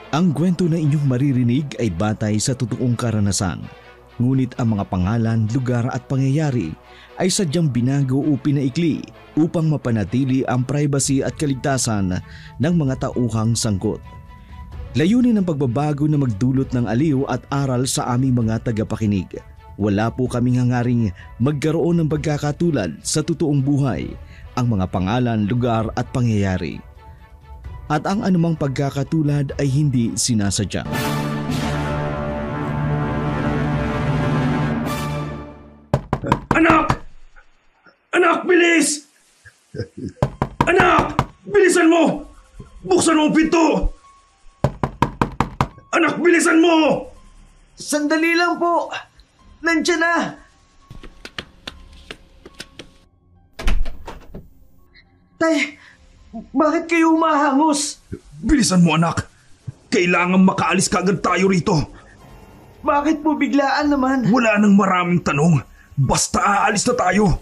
Ang kwento na inyong maririnig ay batay sa totoong karanasan. Ngunit ang mga pangalan, lugar at pangyayari ay sadyang binago o pinaikli upang mapanatili ang privacy at kaligtasan ng mga tauhang sangkot. Layunin ng pagbabago na magdulot ng aliw at aral sa aming mga tagapakinig. Wala po kaming hangaring magkaroon ng pagkakatulad sa totoong buhay, ang mga pangalan, lugar at pangyayari. At ang anumang pagkakatulad ay hindi sinasadya. Anak! Anak, bilis! Anak! Bilisan mo! Buksan mo ang pinto! Anak, bilisan mo! Sandali lang po! Nandiyan na! Tay, bakit kayo humahangos? Bilisan mo, anak. Kailangan makaalis kaagad tayo rito. Bakit po biglaan naman? Wala nang maraming tanong. Basta aalis na tayo.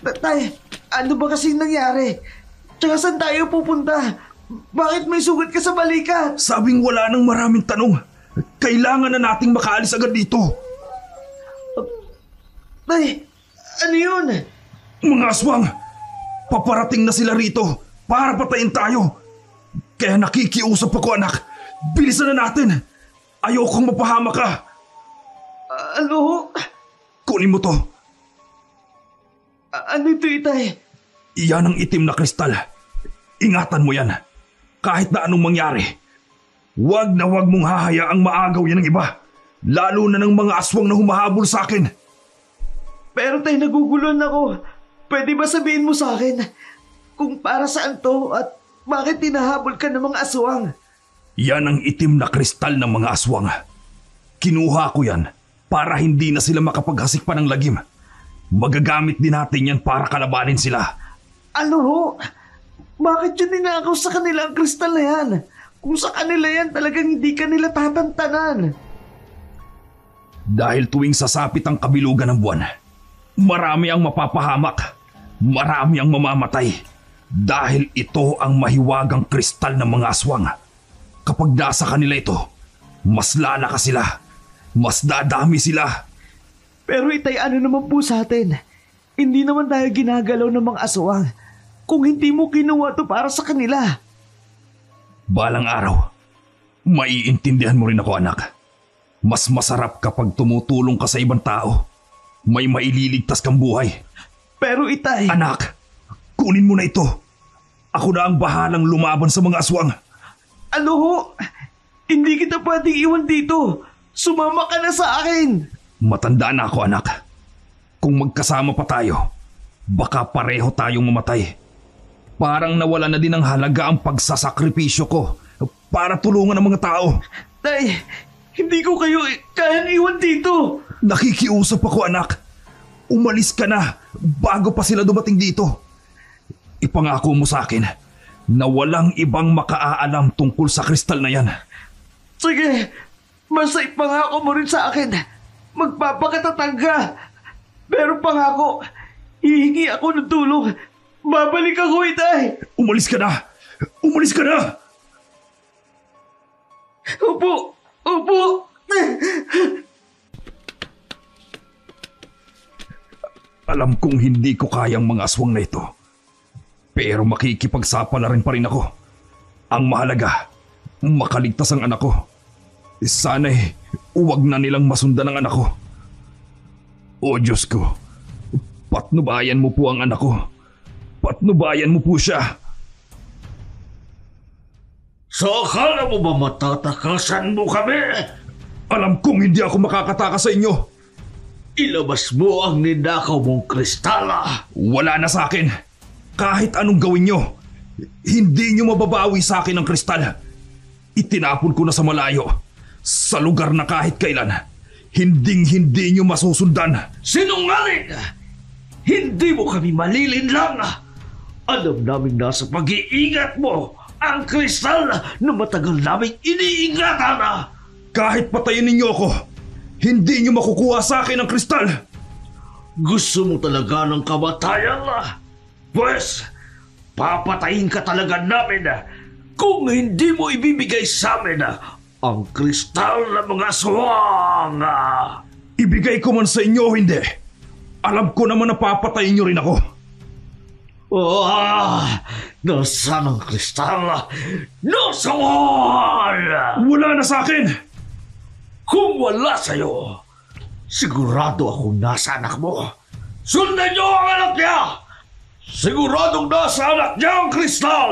Tay, ano ba kasing nangyari? Tsaka saan tayo pupunta? Bakit may sugat ka sa balikat? Sabing wala nang maraming tanong. Kailangan na nating makaalis agad dito. Tay, ano yun? Mga aswang, paparating na sila rito para patayin tayo. Kaya nakikiusap ako, anak. Bilisan na natin. Ayokong mapahama ka. Ano? Kunin mo to. Ano ito, Itay? Iyan ang itim na kristal. Ingatan mo yan. Kahit na anong mangyari. Huwag na huwag mong hahayaang maagaw yan ng iba. Lalo na ng mga aswang na humahabol sa akin. Pero tay, naguguluhan ako. Pwede ba sabihin mo sa akin kung para saan to at bakit tinahabol ka ng mga aswang? Yan ang itim na kristal ng mga aswang. Kinuha ko yan para hindi na sila makapaghasik pa ng lagim. Magagamit din natin yan para kalabanin sila. Ano ho? Bakit yun ninakaw sa kanila ang kristal na yan? Kung sa kanila yan, talagang hindi kanila tatantanan. Dahil tuwing sasapit ang kabilugan ng buwan, marami ang mapapahamak, marami ang mamamatay. Dahil ito ang mahiwagang kristal ng mga aswang. Kapag nasa kanila ito, mas lalakas sila, mas dadami sila. Pero Itay, ano naman po sa atin? Hindi naman tayo ginagalaw ng mga aswang kung hindi mo kinuha to para sa kanila. Balang araw, maiintindihan mo rin ako, anak. Mas masarap kapag tumutulong ka sa ibang tao. May maililigtas kang buhay. Pero Itay... Anak, kunin mo na ito. Ako na ang bahalang lumaban sa mga aswang. Ano ho? Hindi kita pwedeng iwan dito. Sumama ka na sa akin. Matanda na ako, anak. Kung magkasama pa tayo, baka pareho tayong mamatay. Parang nawala na din ang halaga ang pagsasakripisyo ko para tulungan ang mga tao. Tay, hindi ko kayo kayang iwan dito. Nakikiusap ako, anak. Umalis ka na bago pa sila dumating dito. Ipangako mo sa akin na walang ibang makaaalam tungkol sa kristal na yan. Sige, basta ipangako mo rin sa akin. Magpapakatatag ka. Pero pangako, hihingi ako ng tulong. Babalik ako, Itay. Umalis ka na! Umalis ka na! Opo! Opo! Alam kong hindi ko kayang mga aswang na ito. Pero makikipagsapala rin pa rin ako. Ang mahalaga, makaligtas ang anak ko. Sana'y huwag na nilang masundan ang anak ko. O Diyos ko, patnubayan mo po ang anak ko. Patnubayan mo po siya. So akala mo ba matatakasan mo kami? Alam kong hindi ako makakatakas sa inyo. Ilabas mo ang ninakaw mong kristala. Wala na sa akin. Kahit anong gawin nyo, hindi nyo mababawi sa akin ang kristal. Itinapon ko na sa malayo, sa lugar na kahit kailan, hindi nyo masusundan. Sinungaling! Hindi mo kami malilinlang. Alam namin nasa pag-iingat mo ang kristal na matagal naming iniingatan. Kahit patayin ninyo ako, hindi nyo makukuha sa akin ang kristal. Gusto mo talaga ng kamatayan? Pues, papatayin ka talaga namin kung hindi mo ibibigay sa amin ang kristal ng mga aswang. Ibigay ko man sa inyo o hindi, alam ko naman na papatayin niyo rin ako. Nasaan ang kristal? Nasaan? Wala na sa akin! Kung wala sa'yo, sigurado akong nasa anak mo. Sundan niyo ang anak niya! Siguradong nasa anak niya ang kristal!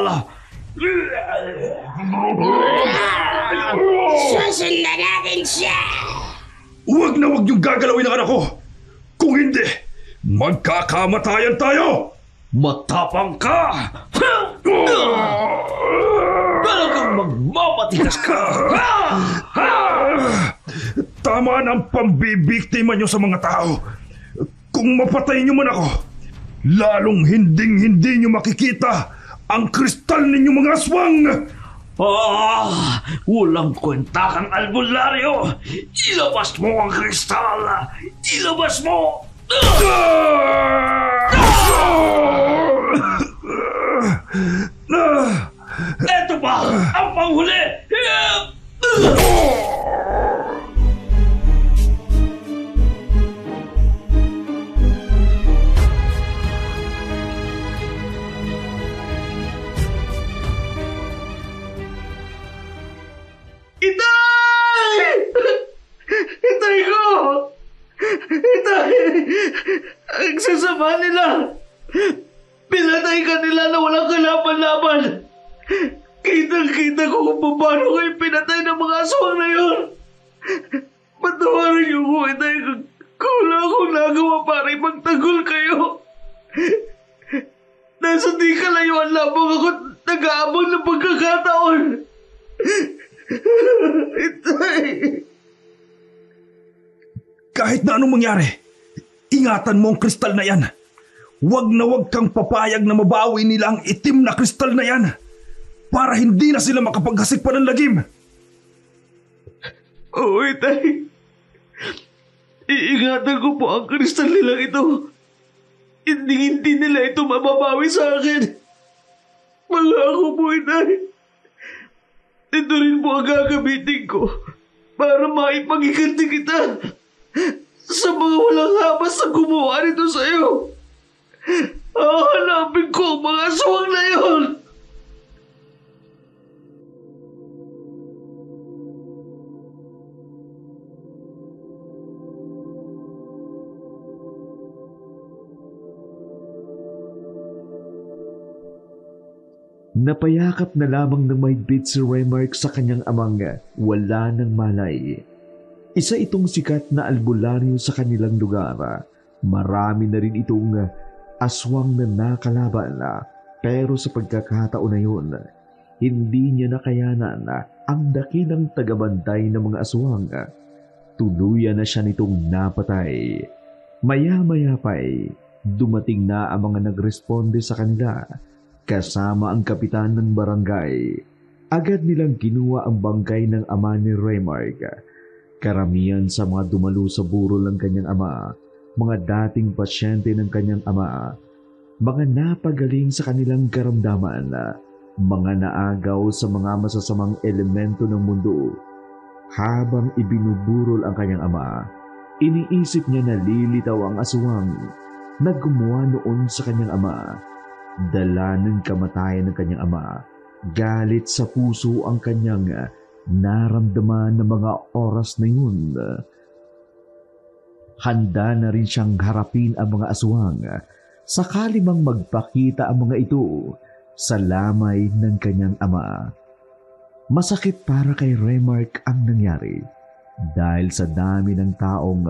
Susundan natin siya! Huwag na huwag niyong gagalawin ang anak ko! Kung hindi, magkakamatayan tayo! Matapang ka! Talagang magmamatigas ka! Tama na ang pambibiktima niyo sa mga tao. Kung mapatay niyo man ako, lalong hinding-hindi niyo makikita ang kristal ninyong mga aswang! Walang kwenta kang albularyo! Ilabas mo ang kristal! Ilabas mo! Eto ba ang panghuli? Itay! Itay ko! Itay! Ang sasama nila! Pinatay ka nila na walang kalaban-laban! Kitang-kita ko kung paano kayo pinatay ng mga aswang na yun! Patawarin niyo ko, Itay, kung wala akong nagawa para ipagtanggol kayo! Nasa di kalayuan lamang ako nag-aabang ng pagkakataon! Itay! Kahit na anong mangyari, ingatan mo ang kristal na yan. Huwag na huwag kang papayag na mabawi nila ang itim na kristal na yan para hindi na sila makapaghasik pa ng lagim. Oo, Itay. Iingatan ko po ang kristal nilang ito. Hindi nila ito mababawi sa akin. Mangako po, Itay. Ito rin po ang gagamitin ko para maipagiganti kita sa mga walang habas na gumawa nito sa'yo. Hahanapin ko ang mga aswang na yon. Napayakap na lamang ng mahigpit si Remark sa kanyang amang wala ng malay. Isa itong sikat na albularyo sa kanilang lugar. Marami na rin itong aswang na nakalaban, pero sa pagkakataon na yun, hindi niya nakayanan ang dakilang tagabantay ng mga aswang. Tuluyan na siya nitong napatay. Maya-maya pa'y dumating na ang mga nagresponde sa kanila kasama ang kapitan ng barangay. Agad nilang kinuha ang bangkay ng ama ni Remark. Karamihan sa mga dumalo sa burol ng kanyang ama, mga dating pasyente ng kanyang ama, mga napagaling sa kanilang karamdaman, mga naagaw sa mga masasamang elemento ng mundo. Habang ibinuburol ang kanyang ama, iniisip niya na lilitaw ang aswang na gumawa noon sa kanyang ama. Dala ng kamatayan ng kanyang ama, galit sa puso ang kanyang naramdaman ng mga oras na yun. Handa na rin siyang harapin ang mga aswang sakali mang magpakita ang mga ito sa lamay ng kanyang ama. Masakit para kay Remark ang nangyari dahil sa dami ng taong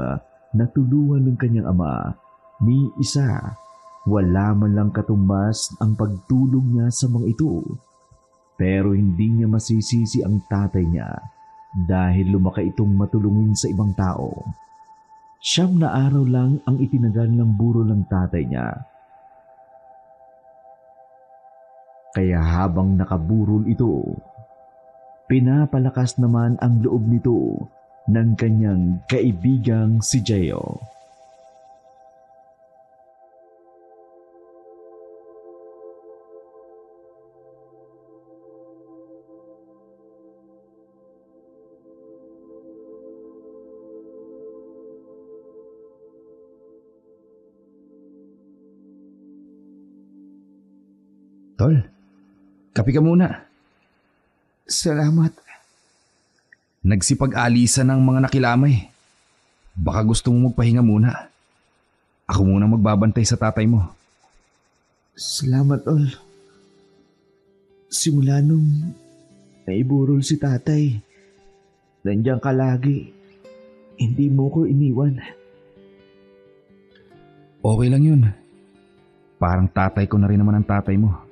natulungan ng kanyang ama, ni isa wala man lang katumbas ang pagtulong niya sa mga ito. Pero hindi niya masisisi ang tatay niya dahil lumaki itong matulungin sa ibang tao. 9 na araw lang ang itinagal ng burol ng tatay niya. Kaya habang nakaburol ito, pinapalakas naman ang loob nito ng kanyang kaibigang si Geo. Tol, kape ka muna. Salamat. Nagsipag-alisan ng mga nakilamay. Baka gusto mo magpahinga muna. Ako muna magbabantay sa tatay mo. Salamat, Tol. Simula nung naiburol si tatay, nandiyan ka lagi. Hindi mo ko iniwan. Okay lang yun. Parang tatay ko na rin naman ang tatay mo.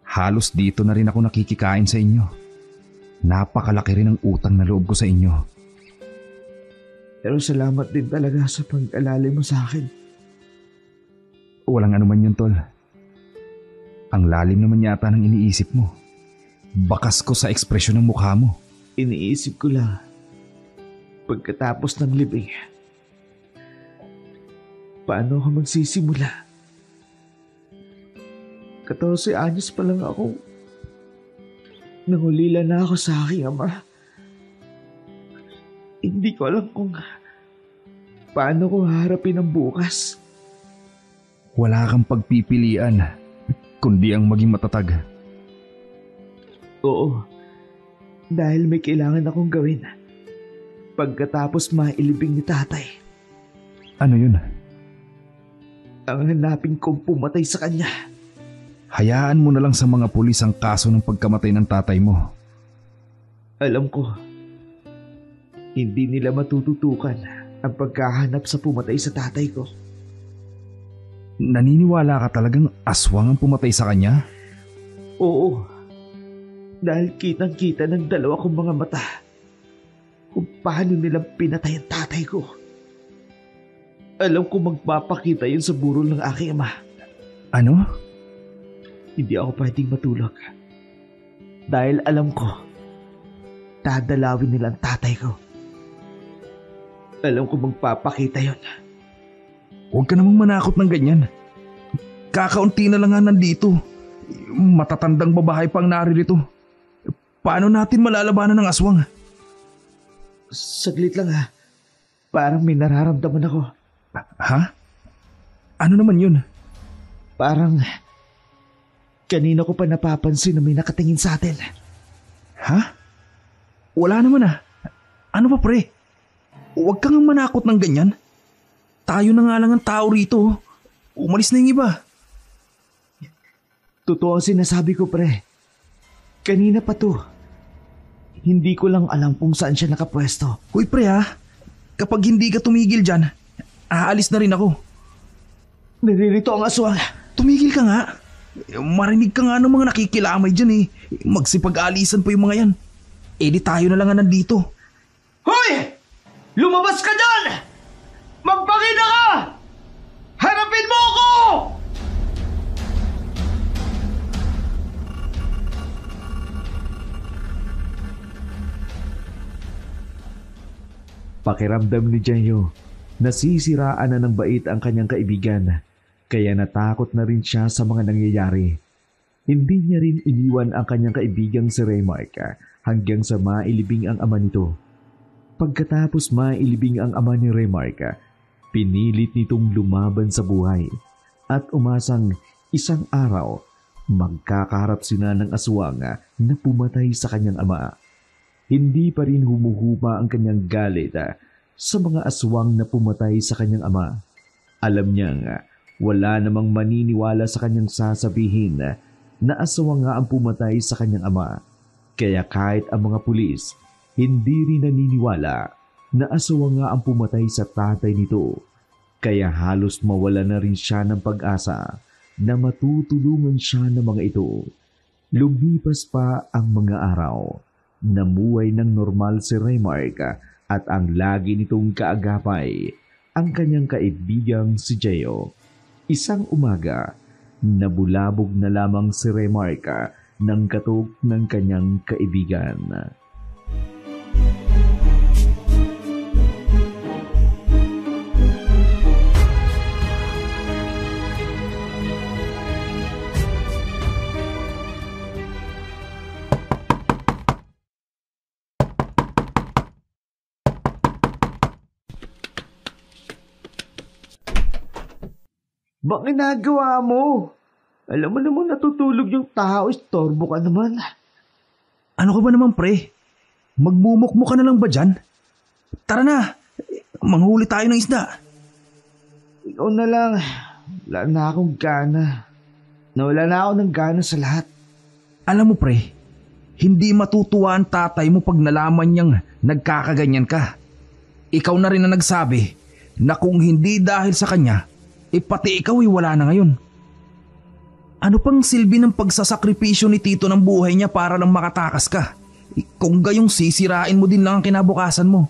Halos dito na rin ako nakikikain sa inyo. Napakalaki rin ang utang na loob ko sa inyo. Pero salamat din talaga sa pag-alala mo sa akin. Walang anuman yun, Tol. Ang lalim naman yata ng iniisip mo. Bakas ko sa ekspresyon ng mukha mo. Iniisip ko lang, pagkatapos ng libing, paano ako magsisimula? 14 anyos pa lang ako. Nangulila na ako sa aking ama. Hindi ko alam kung paano ko haharapin ang bukas. Wala kang pagpipilian, kundi ang maging matatag. Oo, dahil may kailangan akong gawin pagkatapos mailibing ni tatay. Ano yun? Ang hanapin kong pumatay sa kanya. Hayaan mo na lang sa mga pulis ang kaso ng pagkamatay ng tatay mo. Alam ko, hindi nila matututukan ang pagkahanap sa pumatay sa tatay ko. Naniniwala ka talagang aswang ang pumatay sa kanya? Oo, dahil kitang-kita ng dalawa kong mga mata kung paano nilang pinatay ang tatay ko. Alam ko magpapakita yun sa burol ng aking ama. Ano? Hindi ako pwedeng matulog. Dahil alam ko, dadalawin nila ang tatay ko. Alam ko magpapakita yun. Huwag ka namang manakot ng ganyan. Kakaunti na lang nga nandito. Matatandang babae pang naririto. Paano natin malalabanan ng aswang? Saglit lang ha. Parang may nararamdaman ako. Ha? Ano naman yun? Parang kanina ko pa napapansin na may nakatingin sa atin. Ha? Wala naman ah. Ano ba pre? Huwag kang manakot ng ganyan. Tayo na nga lang ang tao rito. Umalis na yung iba. Totoo ang sinasabi ko, pre. Kanina pa to. Hindi ko lang alam kung saan siya nakapwesto. Hoy pre ha, kapag hindi ka tumigil dyan, aalis na rin ako. Naririto ang aswang. Tumigil ka nga. Marinig ka nga ng mga nakikilamay dyan eh. Magsipag-alisan pa yung mga yan. Eh di tayo na lang nga nandito. Hoy! Lumabas ka dyan! Magpakita ka! Harapin mo ako! Pakiramdam ni Jeyo, nasisiraan na ng bait ang kanyang kaibigan, kaya natakot na rin siya sa mga nangyayari. Hindi niya rin iniwan ang kanyang kaibigang si Raymark hanggang sa mailibing ang ama nito. Pagkatapos mailibing ang ama ni Raymark, pinilit nitong lumaban sa buhay at umasang isang araw magkakaharap sila ng aswang na pumatay sa kanyang ama. Hindi pa rin humuhupa ang kanyang galit sa mga aswang na pumatay sa kanyang ama. Alam niyang wala namang maniniwala sa kanyang sasabihin na aswang nga ang pumatay sa kanyang ama. Kaya kahit ang mga pulis, hindi rin naniniwala na aswang nga ang pumatay sa tatay nito. Kaya halos mawala na rin siya ng pag-asa na matutulungan siya ng mga ito. Lumipas pa ang mga araw. Namuhay ng normal si Raymark at ang lagi nitong kaagapay ang kanyang kaibigang si Jeyo. Isang umaga, nabulabog na lamang si Raymark ng katok ng kanyang kaibigan. Bakit ginagawa mo? Alam mo namang natutulog yung tao, istorbo ka naman. Ano ka ba naman, pre? Magmumukmo ka na lang ba dyan? Tara na, manghuli tayo ng isda. Ikaw na lang. Wala na akong gana. Nawala na ako ng gana sa lahat. Alam mo, pre, hindi matutuwa ang tatay mo pag nalaman niyang nagkakaganyan ka. Ikaw na rin ang nagsabi na kung hindi dahil sa kanya, pati ikaw ay wala na ngayon. Ano pang silbi ng pagsasakripisyo ni Tito ng buhay niya para lang makatakas ka? Kung gayong sisirain mo din lang ang kinabukasan mo.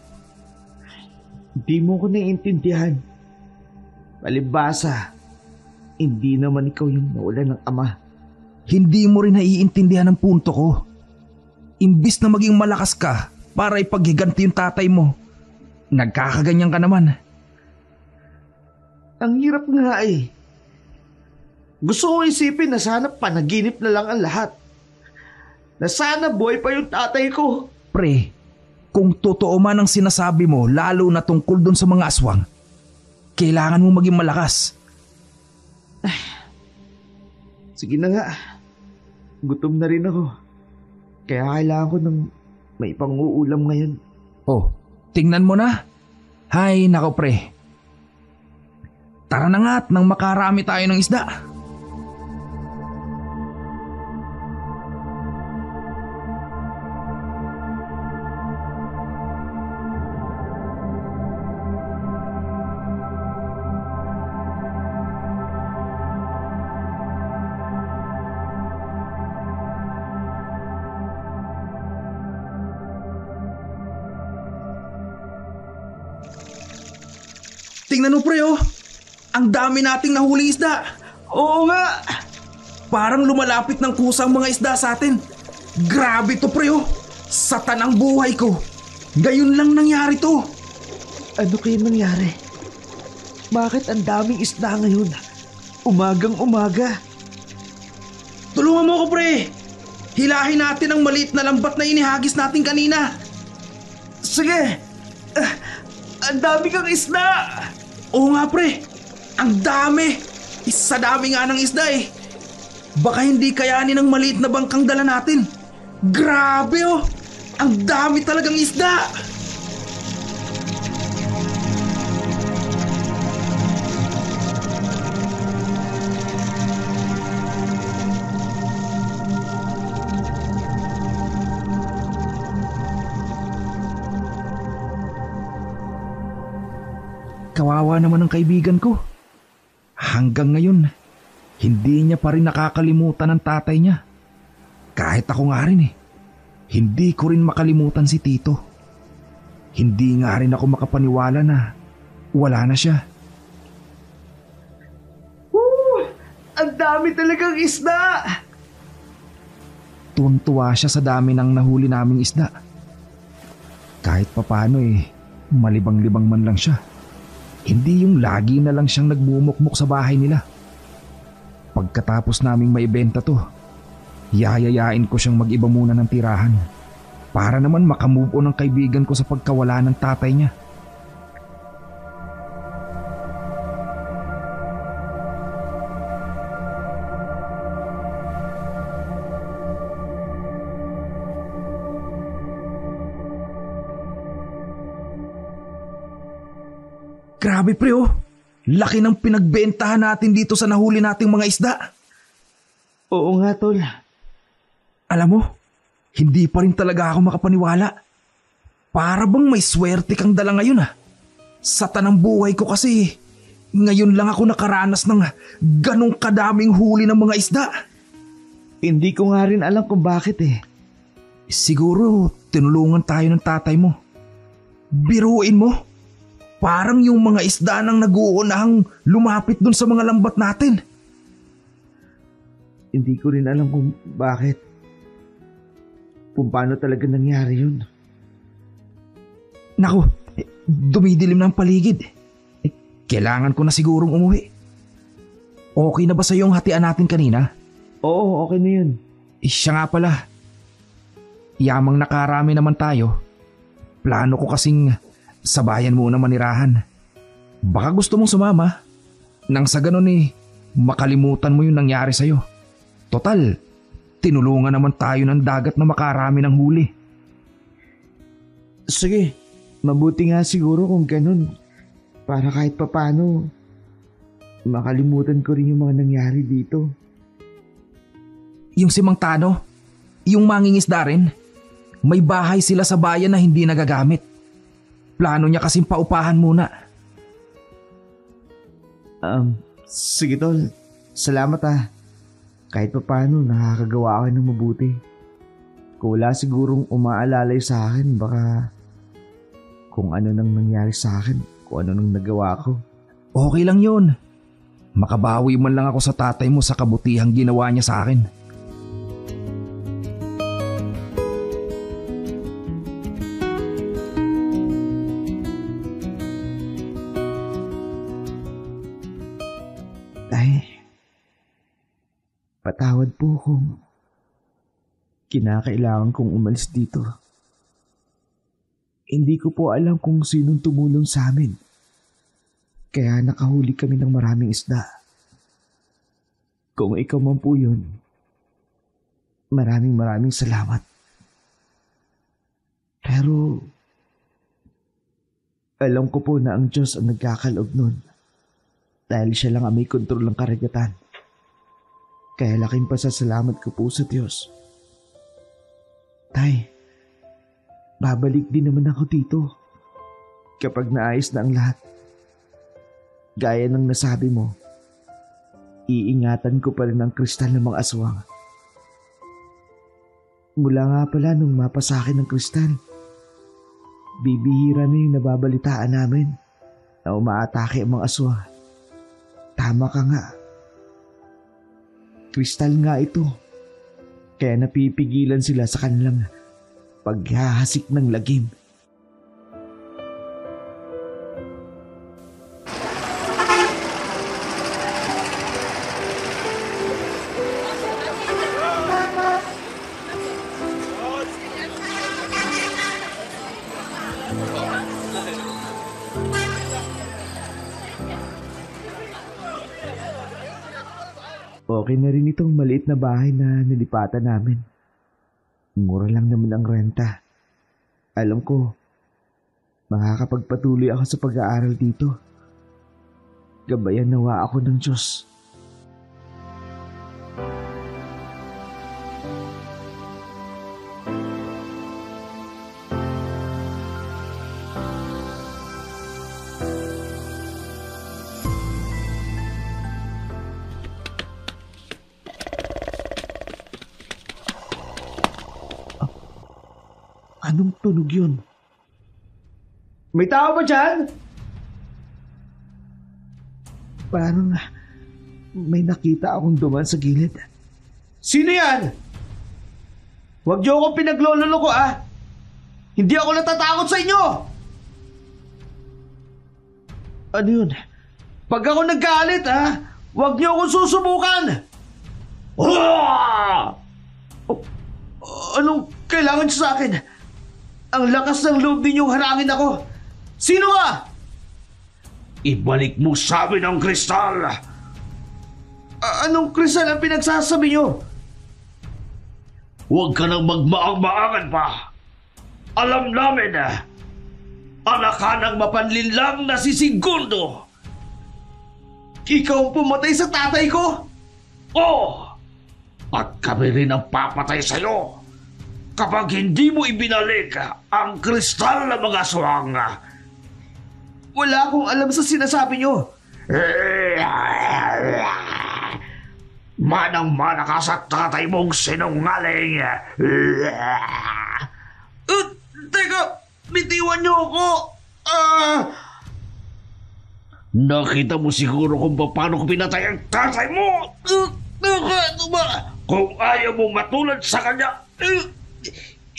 Hindi mo ko naiintindihan. Palibhasa, hindi naman ikaw yung nawalan ng ama. Hindi mo rin naiintindihan ang punto ko. Imbis na maging malakas ka para ipaghiganti yung tatay mo, nagkakaganyan ka naman. Ang hirap nga eh. Gusto ko isipin na sana panaginip na lang ang lahat. Na sana buhay pa yung tatay ko. Pre, kung totoo man ang sinasabi mo lalo na tungkol dun sa mga aswang, kailangan mo maging malakas. Sige na nga. Gutom na rin ako. Kaya kailangan ko ng may pang-uulam ngayon. Oh, tingnan mo na. Hay nako pre. Tara na nga at nang makarami tayo ng isda. Tingnan mo pre oh, ang dami nating nahuling isda. Oo nga. Parang lumalapit ng kusa ang mga isda sa atin. Grabe to pre oh, sa tanang buhay ko. Ngayon lang nangyari to. Ano kayo nangyari? Bakit ang daming isda ngayon? Umagang umaga. Tulungan mo ko pre. Hilahin natin ang maliit na lambat na inihagis natin kanina. Sige. Ang dami kang isda. Oo nga pre, ang dami. Isa dami nga ng isda eh. Baka hindi kayanin ng maliit na bangkang dala natin. Grabe oh, ang dami talagang isda. Kawawa naman ang kaibigan ko. Hanggang ngayon, hindi niya pa rin nakakalimutan ang tatay niya. Kahit ako nga rin eh, hindi ko rin makalimutan si Tito. Hindi nga rin ako makapaniwala na wala na siya. Ang dami talagang isda. Tuwan-tuwa siya sa dami ng nahuli naming isda. Kahit papano eh, malibang-libang man lang siya. Hindi yung lagi na lang siyang nagmumukmuk sa bahay nila. Pagkatapos naming maibenta to, yayayain ko siyang mag-iba muna ng tirahan para naman makamove on ang kaibigan ko sa pagkawala ng tatay niya. Grabe pre oh, laki ng pinagbentahan natin dito sa nahuli nating mga isda. Oo nga tol. Alam mo, hindi pa rin talaga ako makapaniwala. Para bang may swerte kang dala ngayon ah. Sa tanang buhay ko kasi, ngayon lang ako nakaranas ng ganong kadaming huli ng mga isda. Hindi ko nga rin alam kung bakit eh. Siguro tinulungan tayo ng tatay mo. Biruin mo. Parang yung mga isda nang nag-uunahang lumapit dun sa mga lambat natin. Hindi ko rin alam kung bakit. Kung paano talaga nangyari yun. Naku, dumidilim na ang paligid. Kailangan ko na sigurong umuwi. Okay na ba sa yung hatian natin kanina? Oo, okay na yun. Siya nga pala. Yamang nakarami naman tayo. Plano ko kasing sa bayan muna manirahan. Baka gusto mong sumama. Nang sa ganun eh, makalimutan mo yung nangyari sa'yo. Total, tinulungan naman tayo ng dagat na makarami ng huli. Sige, mabuti nga siguro kung ganun. Para kahit papano, makalimutan ko rin yung mga nangyari dito. Yung si Mang Tano, yung mangingisda rin, may bahay sila sa bayan na hindi nagagamit. Plano niya kasing paupahan muna. Sige tol, salamat Kahit paano nakakagawa ako ng mabuti. Kung wala sigurong umaalalay sa akin, baka kung ano nang nangyari sa akin, kung ano nang nagawa ko. Okay lang yun. Makabawi man lang ako sa tatay mo sa kabutihang ginawa niya sa akin. Patawad po kung kinakailangan kong umalis dito. Hindi ko po alam kung sinong tumulong sa amin. Kaya nakahuli kami ng maraming isda. Kung ikaw man po yun, maraming salamat. Pero alam ko po na ang Diyos ang nagkakaloob nun. Dahil siya lang ang may kontrol ng karagatan. Kaya laking pasasalamat ko po sa Diyos. Tay, babalik din naman ako dito kapag naayos na ang lahat. Gaya ng nasabi mo, iingatan ko pa rin ang kristal ng mga aswang. Mula nga pala nung mapa sa akin ng kristal, bibihira na yung nababalitaan namin na umaatake ang mga aswang. Tama ka nga. Kristal nga ito. Kaya napipigilan sila sa kanilang paghahasik ng lagim. Okay na rin itong maliit na bahay na nilipatan namin. Mura lang naman ang renta. Alam ko, makakapagpatuloy ako sa pag-aaral dito. Gabayan nawa ako ng Diyos. Anong tunog yun? May tao ba dyan? Parang may nakita akong duman sa gilid. Sino yan? Huwag niyo akong pinaglololoko Hindi ako natatakot sa inyo! Ano yun? Pag ako nagkaalit huwag niyo akong susubukan! Anong kailangan niyo sa akin? Ang lakas ng loob ninyong harangin ako. Sino ka? Ibalik mo sa amin ang kristal. Anong kristal ang pinagsasabi niyo? Huwag ka nang magmaang-maangan pa. Alam namin anak ka ng mapanlinlang na si Segundo. Ikaw ang pumatay sa tatay ko? Oo. At kami rin ang papatay sa'yo kapag hindi mo ibinalik ang kristal ng mga aswang. Wala akong alam sa sinasabi niyo. Manang-mana ka sa tatay mong sinungaling. Teka, bitiwan niyo ako. Nakita mo siguro kung paano ko pinatay ang tatay mo. Kung ayaw mong matulad sa kanya,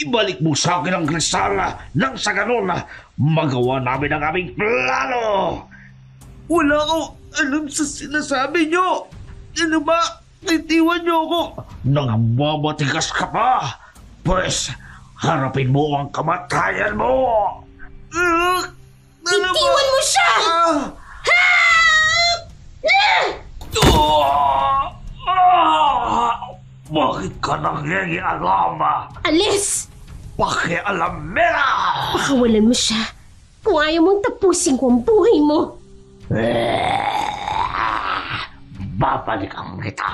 ibalik mo sa akin ang kristal nang sa ganun magawa namin ang aming plano. Wala akong alam sa sinasabi niyo. Ano ba? Itiwan niyo ako. Nang mamatigas ka pa, pues harapin mo ang kamatayan mo. Itiwan mo siya! Bakit ka nangyayalama? Alis! Pakialamera! Pakawalan mo siya. Kung ayaw mong tapusin ko ang buhay mo. Babalikan kita!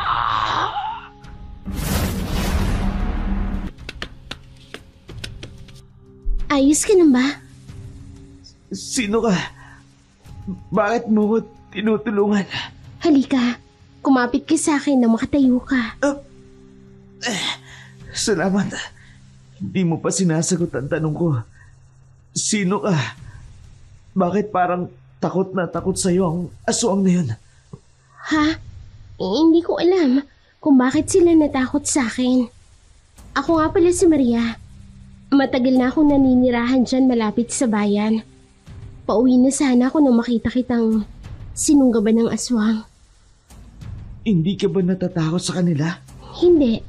Ayos ka na ba? Sino ka? Bakit mo ko tinutulungan? Halika, kumapit ka sa akin na makatayo ka. Salamat. Hindi mo pa sinasagot ang tanong ko. Sino ka? Bakit parang takot na takot sa'yo ang aswang na yun? Ha? Hindi ko alam kung bakit sila natakot sa akin. Ako nga pala si Maria. Matagal na akong naninirahan dyan malapit sa bayan. Pauwi na sana ako nung makita kitang sinunggaban ng aswang. Hindi ka ba natatakot sa kanila? Hindi.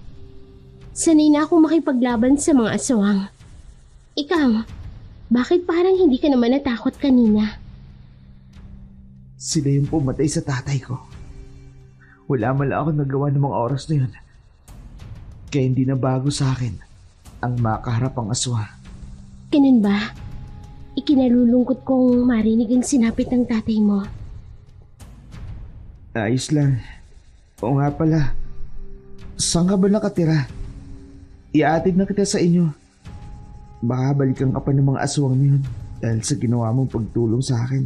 Sanay na akong makipaglaban sa mga aswang. Ikaw, bakit parang hindi ka naman natakot kanina? Sila yung pumatay sa tatay ko. Wala man lang ako nagawa ng mga oras na yun. Kaya hindi na bago sa akin ang makaharap ang aswang. Ganun ba? Ikinalulungkot kong marinig ang sinapit ng tatay mo. Ayos lang. Oo nga pala. Saan ka ba nakatira? Iatid na kita sa inyo. Baka balikan ka pa ng mga aswang niyon dahil sa ginawa mong pagtulong sa akin.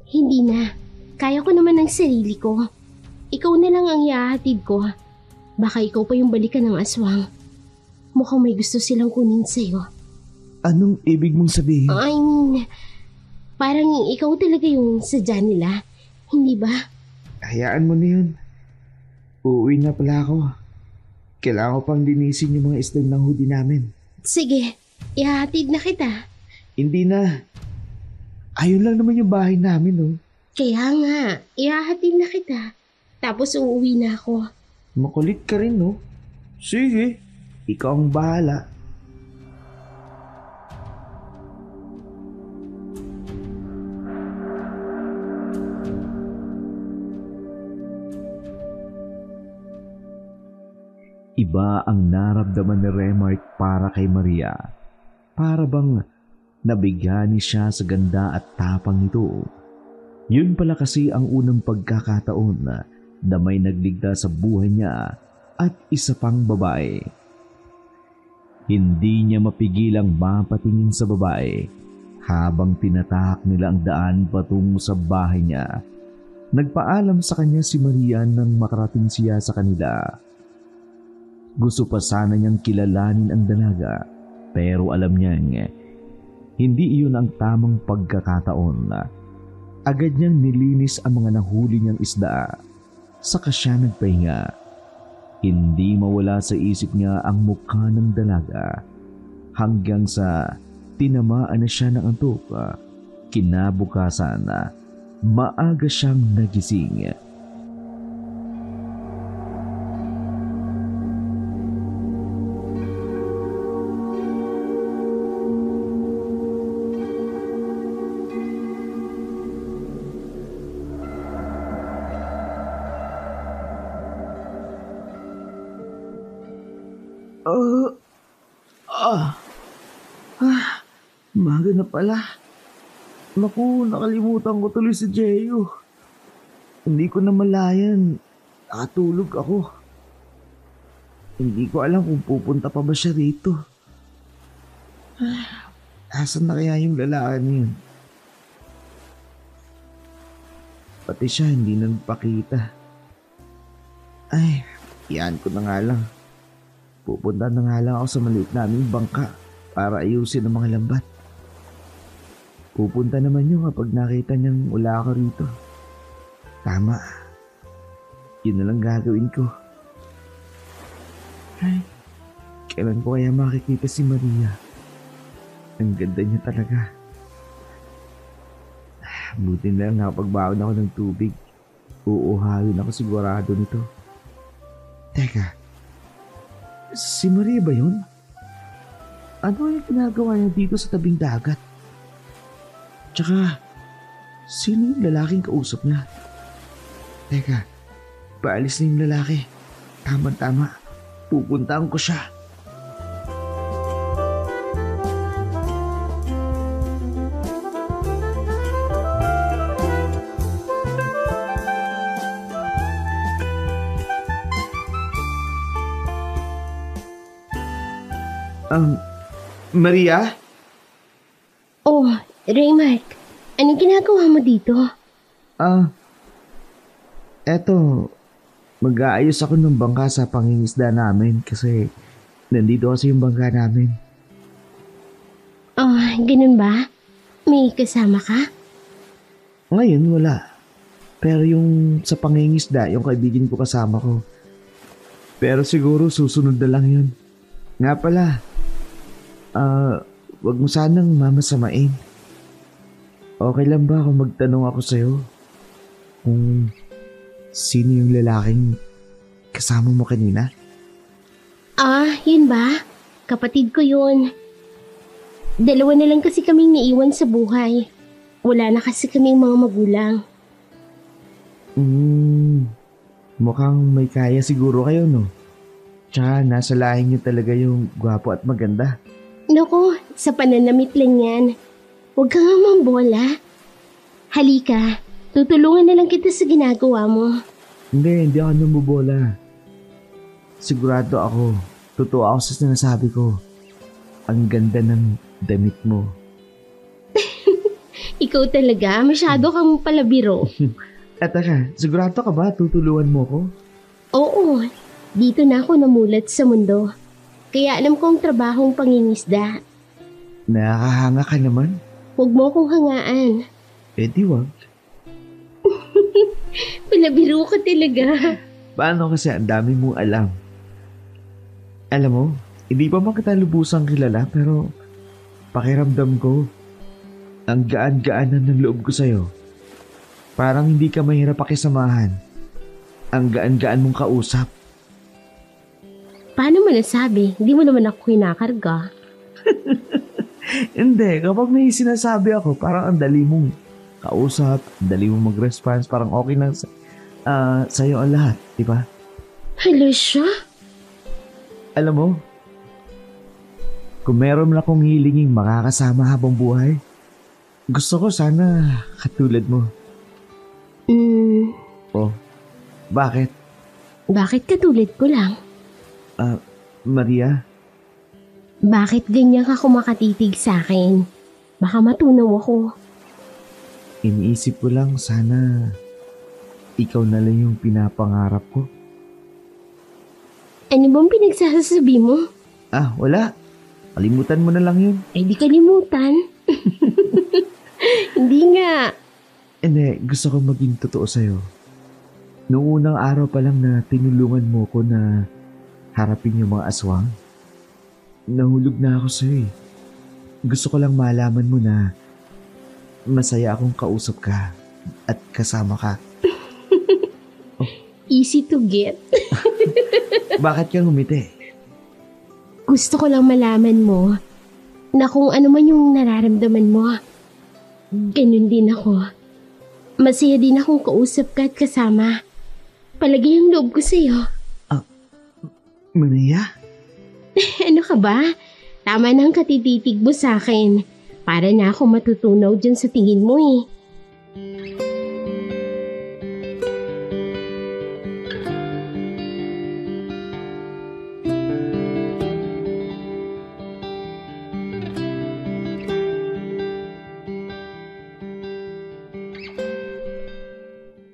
Hindi na. Kaya ko naman ang sarili ko. Ikaw na lang ang iahatid ko. Baka ikaw pa yung balikan ng aswang. Mukhang may gusto silang kunin sa'yo. Anong ibig mong sabihin? I mean, parang ikaw talaga yung sadya nila. Hindi ba? Hayaan mo na yun. Uuwi na pala ako. Kailangan ko pang linisin yung mga isdang ng hoodie namin. Sige, ihahatid na kita. Hindi na. Ayun lang naman yung bahay namin, oh. Kaya nga, ihahatid na kita. Tapos uuwi na ako. Makulit ka rin, no? Sige, ikaw ang bahala. Iba ang naramdaman ni Remark para kay Maria. Para bang nabigyan siya sa ganda at tapang nito. Yun pala kasi ang unang pagkakataon na may nagligtas sa buhay niya at isa pang babae. Hindi niya mapigilang mapatingin sa babae habang tinatahak nila ang daan patungo sa bahay niya. Nagpaalam sa kanya si Maria nang makarating siya sa kanila. Gusto pa sana niyang kilalanin ang dalaga pero alam niyang hindi iyon ang tamang pagkakataon. Agad niyang nilinis ang mga nahuli niyang isda. Saka siya nagpahinga. Hindi mawala sa isip niya ang mukha ng dalaga hanggang sa tinamaan na siya ng antok. Kinabukasan, maaga siyang nagising. Maga na pala. Naku, nakalimutan ko tuloy si Jeyo. Hindi ko na malayan. Nakatulog ako. Hindi ko alam kung pupunta pa ba siya rito. Asan na kaya yung lalaki niyon? Pati siya hindi na nagpakita. Ay, yan ko na nga lang. Pupunta na nga lang ako sa maliit naming bangka para ayusin ang mga lambat. Pupunta naman yun kapag nakita niyang wala ako rito. Tama. Yun na lang gagawin ko. Ay, kailan ko kaya makikita si Maria? Ang ganda niya talaga. Buti na lang nakapagbaon ako ng tubig. Uuhawin ako sigurado nito. Teka, si Maria ba yun? Ano yung ginagawa niya dito sa tabing dagat? Tsaka, sino yung lalaking kausap niya? Teka, paalis na yung lalaki. Tama-tama, pupuntahan ko siya. Maria? Oh, Raymark, anong ginagawa mo dito? Eto, mag-aayos ako ng bangka sa pangingisda namin kasi nandito kasi yung bangka namin. Oh, ganun ba? May kasama ka? Ngayon, wala. Pero yung sa pangingisda, yung kaibigan ko kasama ko. Pero siguro susunod na lang yun. Nga pala, wag mo sanang mamasamain. Okay lang ba kung magtanong ako sa'yo kung sino yung lalaking kasama mo kanina? Yun ba? Kapatid ko yun. Dalawa na lang kasi kaming naiwan sa buhay. Wala na kasi kaming mga magulang. Mukhang may kaya siguro kayo, no? Tsaka nasa lahi niyo talaga yung gwapo at maganda. Naku, sa pananamit lang yan. Huwag ka nga mambola. Halika, tutulungan na lang kita sa ginagawa mo. Hindi ako namubola. Sigurado ako, totoo ako sa sinasabi ko. Ang ganda ng damit mo. Ikaw talaga, masyado kang palabiro. At sigurado ka ba tutulungan mo ko? Oo, dito na ako namulat sa mundo. Kaya alam kong trabahong pangingisda. Nakakahanga ka naman. Huwag mo akong hangaan. Di wag. Palabiro ka talaga. Paano kasi ang dami mong alam? Alam mo, hindi pa man kita lubusang kilala pero pakiramdam ko, ang gaan-gaanan ng loob ko sa'yo. Parang hindi ka mahirap pakisamahan. Ang gaan-gaan mong kausap. Paano mo nasabi? Hindi mo naman ako kinakarga. Hindi, kapag may sinasabi ako, parang ang dali mong kausap, ang dali mong mag-response, parang okay lang sa'yo ang lahat, di ba? Hello siya? Alam mo, kung meron man akong hilinging makakasama habang buhay, gusto ko sana katulad mo. Oh, bakit? Bakit katulad ko lang? Maria? Bakit ganyan ka kumakatitig sa akin? Baka matunaw ako. Iniisip ko lang sana ikaw na lang yung pinapangarap ko. Ano bang pinagsasabi mo? Wala. Kalimutan mo na lang yun. Ay, di kalimutan. Hindi nga. Hindi, gusto ko maging totoo sa'yo. Noong unang araw pa lang na tinulungan mo ko na harapin yung mga aswang, nahulog na ako sa'yo eh. Gusto ko lang malaman mo na masaya akong kausap ka at kasama ka. Easy to get. Bakit ka ngumiti? Gusto ko lang malaman mo na kung ano man yung nararamdaman mo, ganun din ako. Masaya din akong kausap ka at kasama. Palagi ang loob ko sa'yo. Maria? Ano ka ba? Tama na ang katititig mo sa akin. Para na ako matutunaw dyan sa tingin mo eh.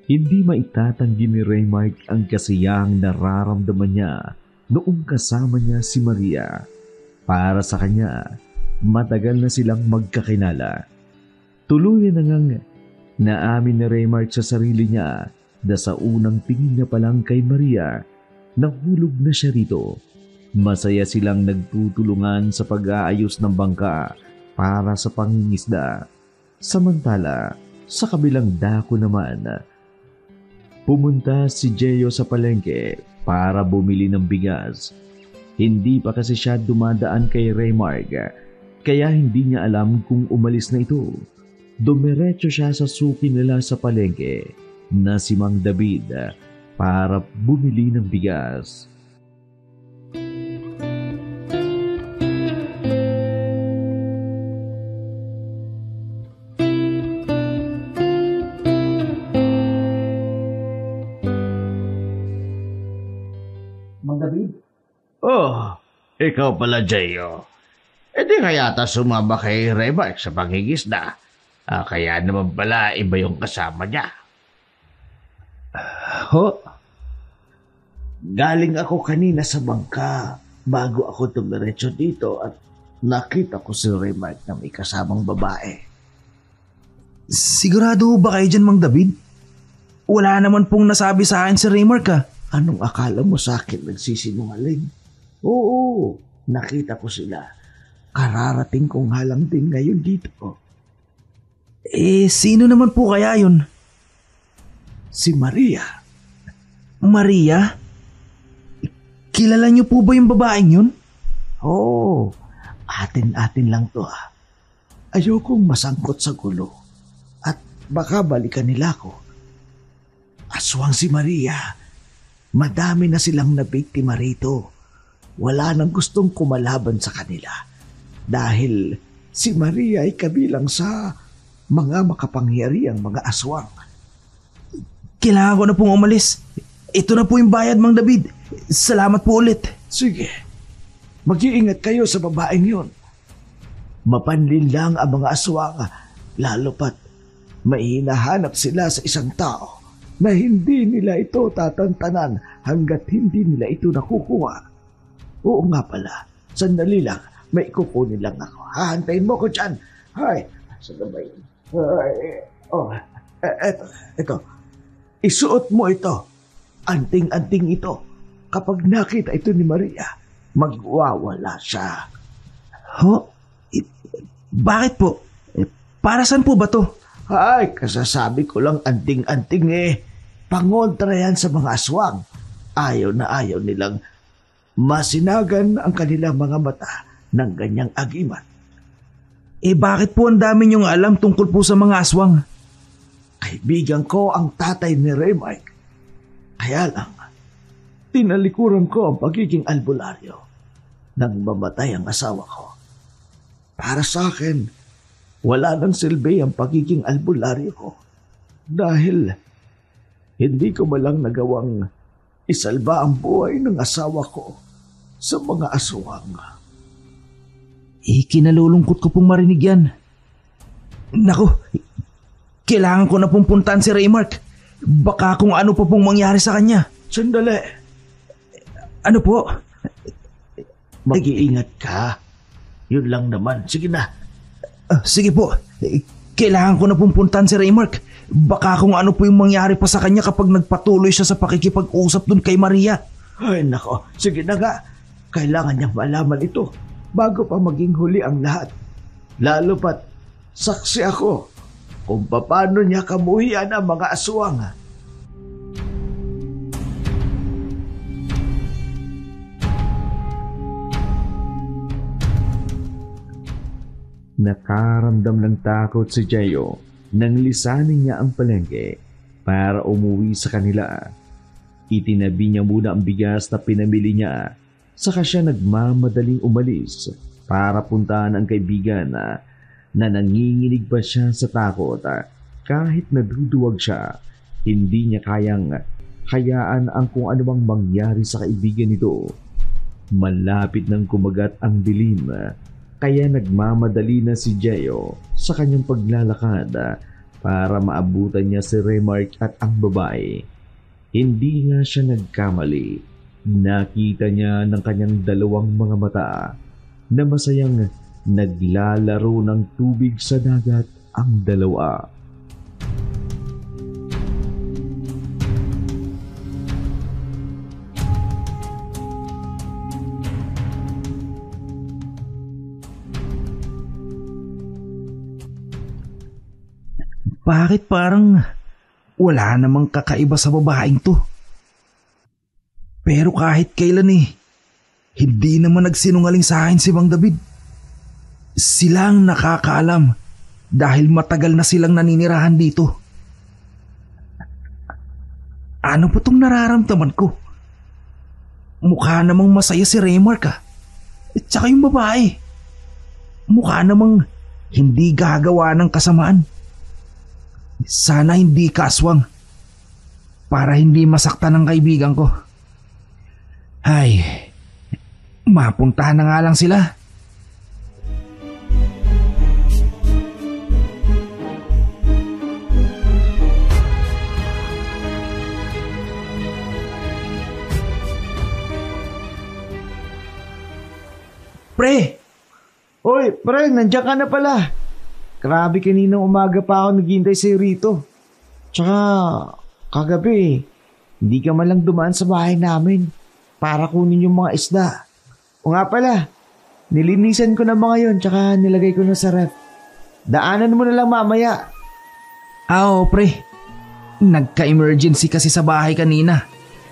Hindi maitatanggi ni Raymark ang kasiyahang nararamdaman niya noong kasama niya si Maria. Para sa kanya, matagal na silang magkakilala. Tuluyan na ngang naamin ni Raymark sa sarili niya na sa unang tingin niya pa lang kay Maria, nahulog na siya rito. Masaya silang nagtutulungan sa pag-aayos ng bangka para sa pangingisda. Samantala, sa kabilang dako naman, pumunta si Gio sa palengke para bumili ng bigas. Hindi pa kasi siya dumadaan kay Raymark, kaya hindi niya alam kung umalis na ito. Dumiretso siya sa suki nila sa palengke. na si Mang David para bumili ng bigas. Mang David? Oh, ikaw pala, Jayo. E di kaya yata sumama kay Remark sa pangingisda. Kaya naman pala iba yung kasama niya. Ho? Galing ako kanina sa bangka bago ako tumiretso dito at nakita ko si Remark na may kasamang babae. Sigurado ba kayo dyan, Mang David? Wala naman pong nasabi sa akin si Remark. Anong akala mo sa akin nagsisinungaling? Oo, nakita ko sila. Kararating kong halang din ngayon dito. Sino naman po kaya yun? Si Maria. Maria? Kilala niyo po ba yung babaeng yun? Oo, atin-atin lang to. Ayokong masangkot sa gulo at baka balikan nila ko. Aswang si Maria. Madami na silang nabiktima rito. Wala nang gustong kumalaban sa kanila dahil si Maria ay kabilang sa mga makapangyarihang mga aswang. Kailangan ko na pong umalis. Ito na po yung bayad, Mang David. Salamat po ulit. Sige, mag-iingat kayo sa babaeng yun. Mapanlin lang ang mga aswang, lalo pat may hinahanap sila sa isang tao na hindi nila ito tatantanan hanggat hindi nila ito nakukuha. Oo nga pala, sandali lang, may kukunin lang ako. Hahantayin mo ko dyan. Hay, saan ba yun? Eto. Isuot mo ito. Anting-anting ito. Kapag nakita ito ni Maria, magwawala siya. Bakit po? Para saan po ba to? Ay, kasasabi ko lang anting-anting Pangontra yan sa mga aswang. Ayaw na ayaw nilang masinagan ang kanilang mga mata ng ganyang agimat. Bakit po ang dami niyong alam tungkol po sa mga aswang? Kaibigan ko ang tatay ni Remark. Kaya lang, tinalikuran ko ang pagiging albularyo nang mamatay ang asawa ko. Para sa akin, wala nang silbi ang pagiging albularyo ko dahil hindi ko malang nagawang isalba ang buhay ng asawa ko sa mga aswang. Kinalulungkot ko pong marinig yan. Naku, kailangan ko na pong puntahan si Remark. Baka kung ano pa pong mangyari sa kanya. Sandali. Ano po? Mag-iingat ka. Yun lang naman. Sige na. Sige po. Kailangan ko na pong puntahan si Remark. Baka kung ano po yung mangyari pa sa kanya kapag nagpatuloy siya sa pakikipag-usap dun kay Maria. Ay nako, sige na nga. Kailangan niyang malaman ito bago pa maging huli ang lahat. Lalo pat saksi ako kung paano niya kamuhian ang mga aswang. Nakaramdam ng takot si Jayo nang lisanin niya ang palengke para umuwi sa kanila. Itinabi niya muna ang bigas na pinamili niya, saka siya nagmamadaling umalis para puntahan ang kaibigan na nanginginig pa siya sa takot. Kahit naduduwag siya, hindi niya kayang hayaan ang kung anumang mangyari sa kaibigan nito. Malapit nang kumagat ang dilim, kaya nagmamadali na si Jayo sa kanyang paglalakad para maabutan niya si Remark at ang babae. Hindi nga siya nagkamali. Nakita niya ng kanyang dalawang mga mata na masayang naglalaro ng tubig sa dagat ang dalawa. Bakit parang wala namang kakaiba sa babaeng to? Pero kahit kailan hindi naman nagsinungaling sa akin si Mang David. Silang nakakaalam dahil matagal na silang naninirahan dito. Ano ba itong nararamdaman ko? Mukha namang masaya si Raymark At saka yung babae. Mukha namang hindi gagawa ng kasamaan. Sana hindi kaswang. Para hindi masaktan ng kaibigan ko. Ay, mapuntahan na nga lang sila. Pre! Oy, pre, nandiyan ka na pala. Grabe, kaninang umaga pa ako naghihintay sa'yo rito. Tsaka, kagabi, hindi ka man lang dumaan sa bahay namin para kunin yung mga isda. O nga pala, nilinisan ko na mga yon tsaka nilagay ko na sa ref. Daanan mo na lang mamaya. Oo, pre. Nagka-emergency kasi sa bahay kanina.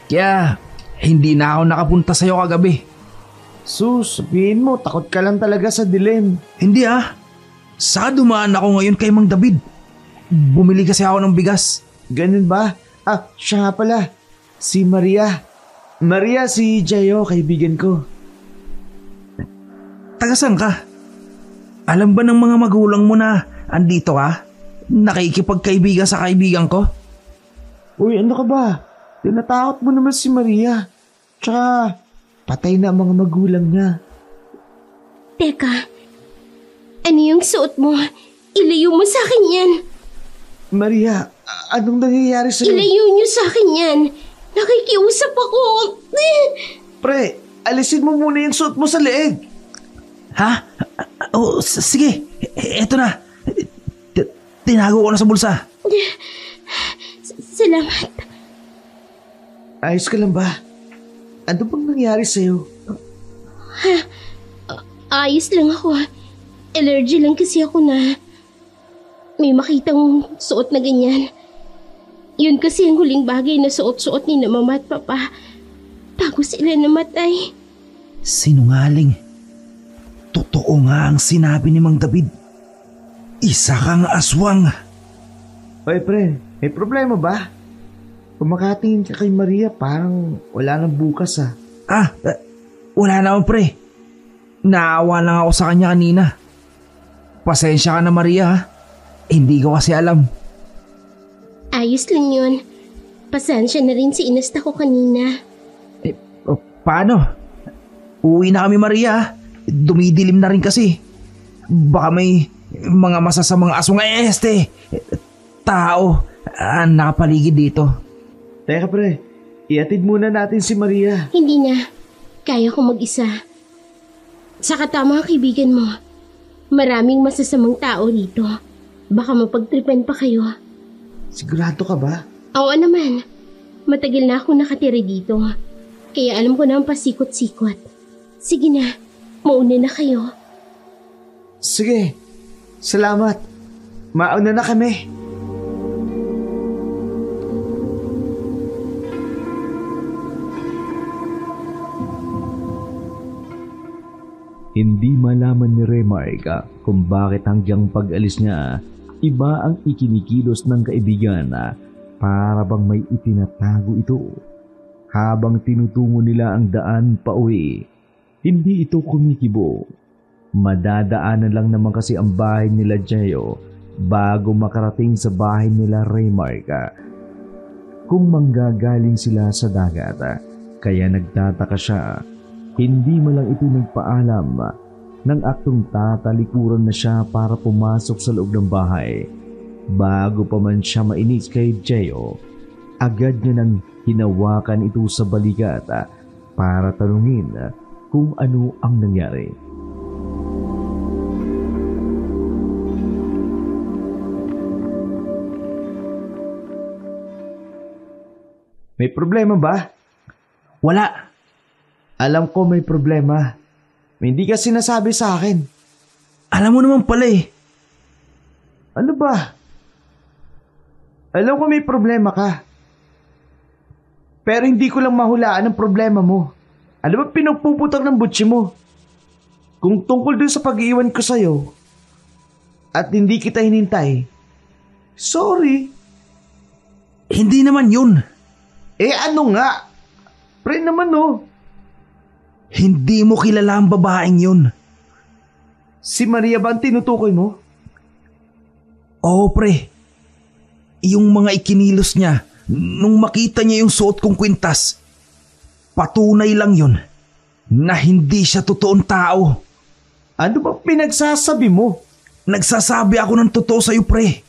Kaya, hindi na ako nakapunta sa'yo kagabi. Sus, sabihin mo, takot ka lang talaga sa dilim. Hindi Sa dumaan ako ngayon kay Mang David. Bumili kasi ako ng bigas. Ganun ba? Siya nga pala. Si Maria. Maria, si Jayo, kaibigan ko. Tagasan ka? Alam ba ng mga magulang mo na andito ka? Nakikipagkaibigan sa kaibigan ko? Uy, ano ka ba? Tinatakot mo naman si Maria. Tsaka, patay na ang mga magulang niya. Teka, ano yung suot mo? Ilayo mo sa akin yan. Maria, anong nangyayari sa'yo? Ilayo niyo sa akin yan. Nakikiusap ako. Pre, alisin mo muna yung suot mo sa leeg. Ha? Sige. Eto na. Tinago ko na sa bulsa. Salamat. Ayos ka lang ba? Ano bang nangyari sa'yo? Ayos lang ako. Allergy lang kasi ako na may makitang suot na ganyan. Yun kasi ang huling bagay na suot-suot ni na mama at papa bago sila namatay. Sinungaling. Totoo nga ang sinabi ni Mang David. Isa kang aswang. Oy pre, may problema ba? Kumakatingin ka kay Maria parang wala nang bukas Wala naman pre. Naawa lang ako sa kanya kanina. Pasensya ka na Maria Hindi ko kasi alam. Ayos lang yun. Pasensya na rin si inasta ko kanina. Paano? Uwi na kami Maria. Dumidilim na rin kasi. Baka may mga masasamang aswang tao nakapaligid dito. Teka pre, iatid muna natin si Maria. Hindi na. Kaya ko mag-isa. Saka tama ang kaibigan mo. Maraming masasamang tao dito. Baka mapagtripan pa kayo. Sigurado ka ba? Oo naman. Matagal na ako nakatira dito. Kaya alam ko na ang pasikot-sikot. Sige na, mauna na kayo. Sige, salamat. Mauna na kami. Hindi malaman ni Raymark kung bakit hanggang pag-alis niya, iba ang ikinikilos ng kaibigan para bang may itinatago ito. Habang tinutungo nila ang daan pauwi, hindi ito kumikibo. Madadaanan lang naman kasi ang bahay nila Jayo bago makarating sa bahay nila Raymark. Kung manggagaling sila sa dagat, kaya nagtataka siya. Hindi man lang ito nagpaalam ng aktong tatalikuran na siya para pumasok sa loob ng bahay. Bago pa man siya mainis kay Jayo, agad niya nang hinawakan ito sa balikat para tanungin kung ano ang nangyari. May problema ba? Wala. Alam ko may problema. May hindi ka sinasabi sa akin. Alam mo naman pala eh. Ano ba? Alam ko may problema ka. Pero hindi ko lang mahulaan ang problema mo. Ano ba pinagpuputak ng butsi mo? Kung tungkol dun sa pag-iwan ko sa'yo at hindi kita hinintay, sorry. Hindi naman yun. Ano nga? Pre naman oh. Hindi mo kilala ang babaeng yun. Si Maria ba ang tinutukoy mo? Oo pre. Yung mga ikinilos niya nung makita niya yung suot kong kwintas, patunay lang yun na hindi siya totoong tao. Ano ba pinagsasabi mo? Nagsasabi ako ng totoo sa'yo pre.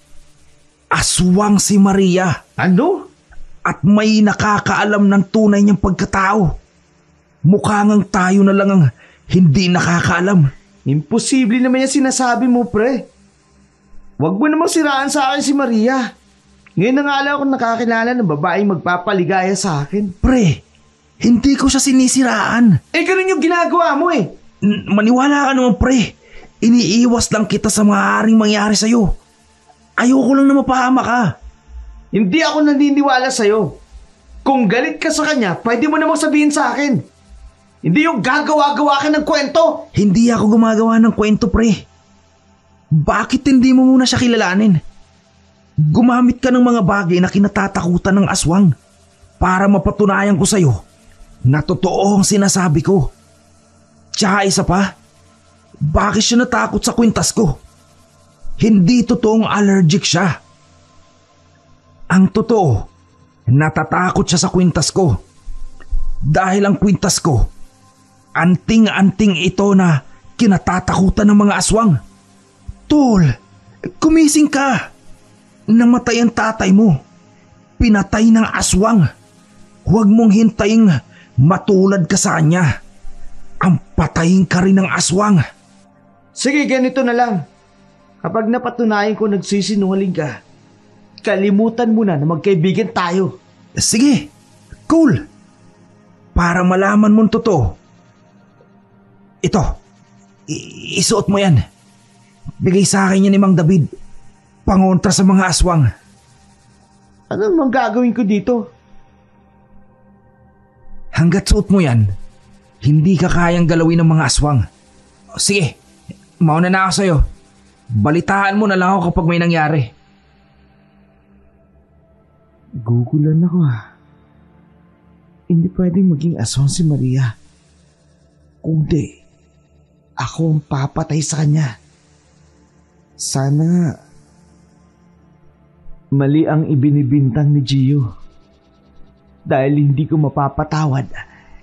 Aswang si Maria. Ano? At may nakakaalam ng tunay niyang pagkatao. Mukha ngang tayo na lang ang hindi nakakaalam. Imposible naman yung sinasabi mo, pre. Huwag mo namang siraan sa akin si Maria. Ngayon na nga lang ako nakakilala ng babaeng magpapaligaya sa akin. Pre, hindi ko siya sinisiraan. Ganun yung ginagawa mo eh. Maniwala ka naman pre. Iniiwas lang kita sa maaaring mangyari sa'yo. Ayoko lang na mapahama ka. Hindi ako naniniwala sa'yo. Kung galit ka sa kanya, pwede mo namang sabihin sa akin. Hindi yung gagawa-gawa ka ng kwento. Hindi ako gumagawa ng kwento, pre. Bakit hindi mo muna siya kilalanin? Gumamit ka ng mga bagay na kinatatakutan ng aswang para mapatunayan ko sa'yo na totoo ang sinasabi ko. Tsaka isa pa, bakit siya natakot sa kwintas ko? Hindi totoong allergic siya. Ang totoo, natatakot siya sa kwintas ko. Dahil ang kwintas ko, anting-anting ito na kinatatakutan ng mga aswang. Tol, kumising ka. Namatay ang tatay mo. Pinatay ng aswang. Huwag mong hintayin matulad ka sa kanya. Ang patayin ka rin ng aswang. Sige, ganito na lang. Kapag napatunayan ko nagsisinungaling ka, kalimutan mo na magkaibigan tayo. Sige, cool. Para malaman mong totoo. Ito, isuot mo yan. Bigay sa akin yan ni Mang David. Pangontra sa mga aswang. Ano mang gagawin ko dito? Hanggat suot mo yan, hindi ka kayang galawin ng mga aswang. Sige, mauna na ako sa'yo. Balitaan mo na lang ako kapag may nangyari. Gugulan ako Hindi pwedeng maging aswang si Maria. Kundi, ako ang papatay sa kanya. Sana mali ang ibinibintang ni Gio. Dahil hindi ko mapapatawad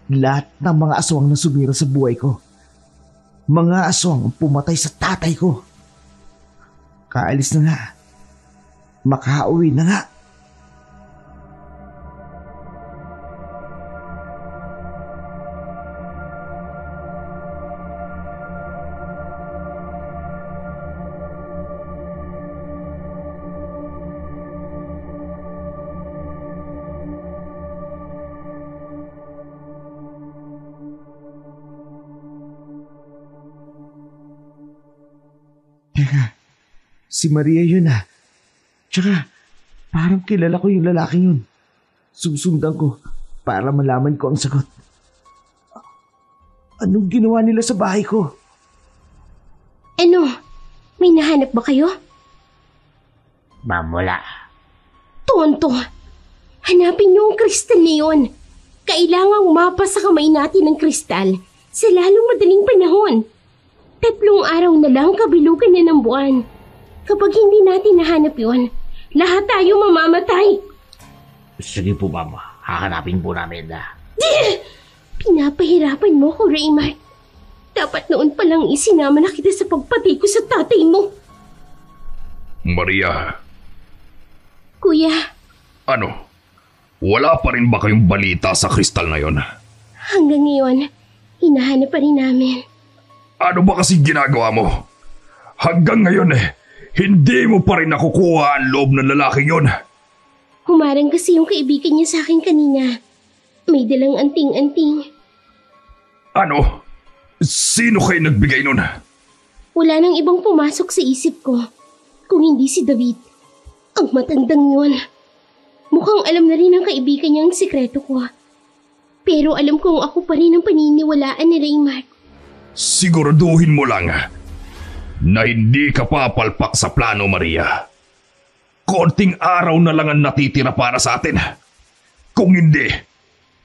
lahat ng mga aswang na sumira sa buhay ko. Mga aswang pumatay sa tatay ko. Kaalis na nga. Makauwi na nga. Teka, si Maria yun Tsaka, parang kilala ko yung lalaki yun. Susundan ko para malaman ko ang sagot. Anong ginawa nila sa bahay ko? Ano? May nahanap ba kayo? Mamula. Tonto! Hanapin niyo ang kristal na yun. Kailangang mapa sa kamay natin ng kristal sa lalong madaling panahon. 3 araw na lang kabilugan na ng buwan. Kapag hindi natin nahanap yun, lahat tayo mamamatay. Sige po, Mama. Hahanapin po namin Pinapahirapan mo ko, Raymar. Dapat noon palang isinama na kita sa pagpatay ko sa tatay mo. Maria. Kuya. Ano? Wala pa rin ba kayong balita sa kristal na yon? Hanggang ngayon, hinahanap pa rin namin. Ano ba kasi ginagawa mo? Hanggang ngayon hindi mo pa rin nakukuha ang loob ng lalaking yon. Humarang kasi yung kaibigan niya sa akin kanina. May dalang anting-anting. Ano? Sino kayo nagbigay nun? Wala nang ibang pumasok sa isip ko. Kung hindi si David. Ang matandang yun. Mukhang alam na rin ng kaibigan niya ang sikreto ko. Pero alam kong ako pa rin ang paniniwalaan ni Raymar. Siguraduhin mo lang na hindi ka papalpak sa plano, Maria. Konting araw na lang ang natitira para sa atin. Kung hindi,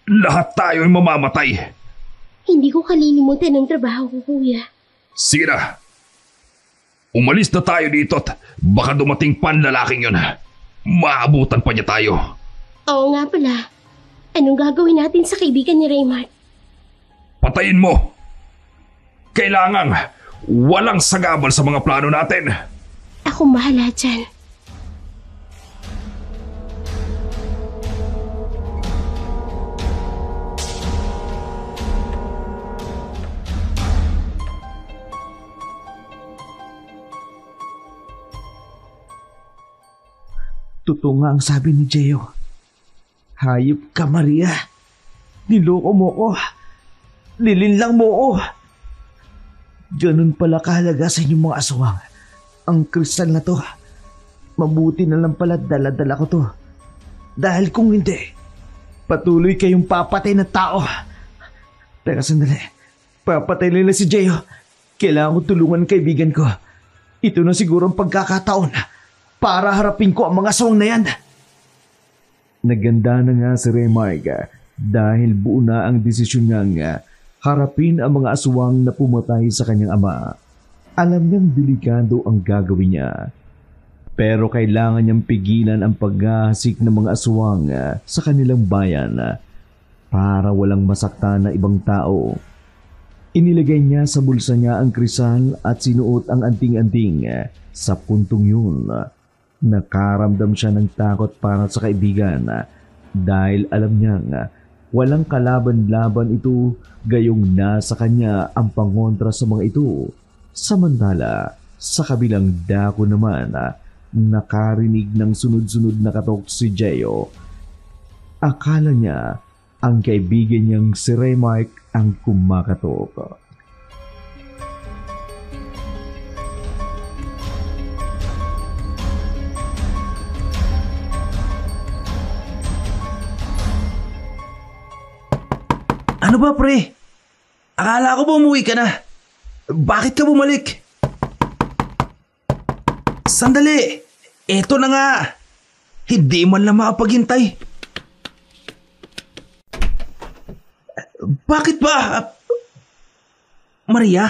lahat tayo ay mamamatay. Hindi ko kalilimutan ang trabaho ko, kuya. Sige na. Umalis na tayo dito at baka dumating pa ang lalaking yun. Maabutan pa niya tayo. Oo nga pala. Anong gagawin natin sa kaibigan ni Raymart? Patayin mo. Kailangan walang sagabal sa mga plano natin. Ako bahala dyan. Totoo nga ang sabi ni Gio. Hayop ka, Maria. Niloko mo ko. Nilinlang mo ko. Ganun pala kahalaga sa inyong mga aswang. Ang kristal na to. Mabuti na lang pala dala-dala ko to. Dahil kung hindi, patuloy kayong papatay ng tao. Teka sandali. Papatay nila si Gio. Kailangan ko tulungan ang kaibigan ko. Ito na siguro ang pagkakataon para harapin ko ang mga aswang na yan. Naganda na nga si Remark dahil buo na ang desisyon niyang harapin ang mga aswang na pumatay sa kanyang ama. Alam niyang delikado ang gagawin niya. Pero kailangan niyang pigilan ang paghahasik ng mga aswang sa kanilang bayan para walang masaktan na ibang tao. Inilagay niya sa bulsa niya ang kristal at sinuot ang anting-anting. Sa puntong yun, nakaramdam siya ng takot para sa kaibigan dahil alam niyang walang kalaban-laban ito gayong nasa kanya ang pangontra sa mga ito. Samantala, sa kabilang dako naman, nakarinig ng sunod-sunod na katok si Gio. Akala niya ang kaibigan niyang si Remark ang kumakatok. Ano ba, pre? Akala ko ba umuwi ka na? Bakit ka bumalik? Sandali! Eto na nga! Hindi man lang makapaghintay. Bakit ba? Maria?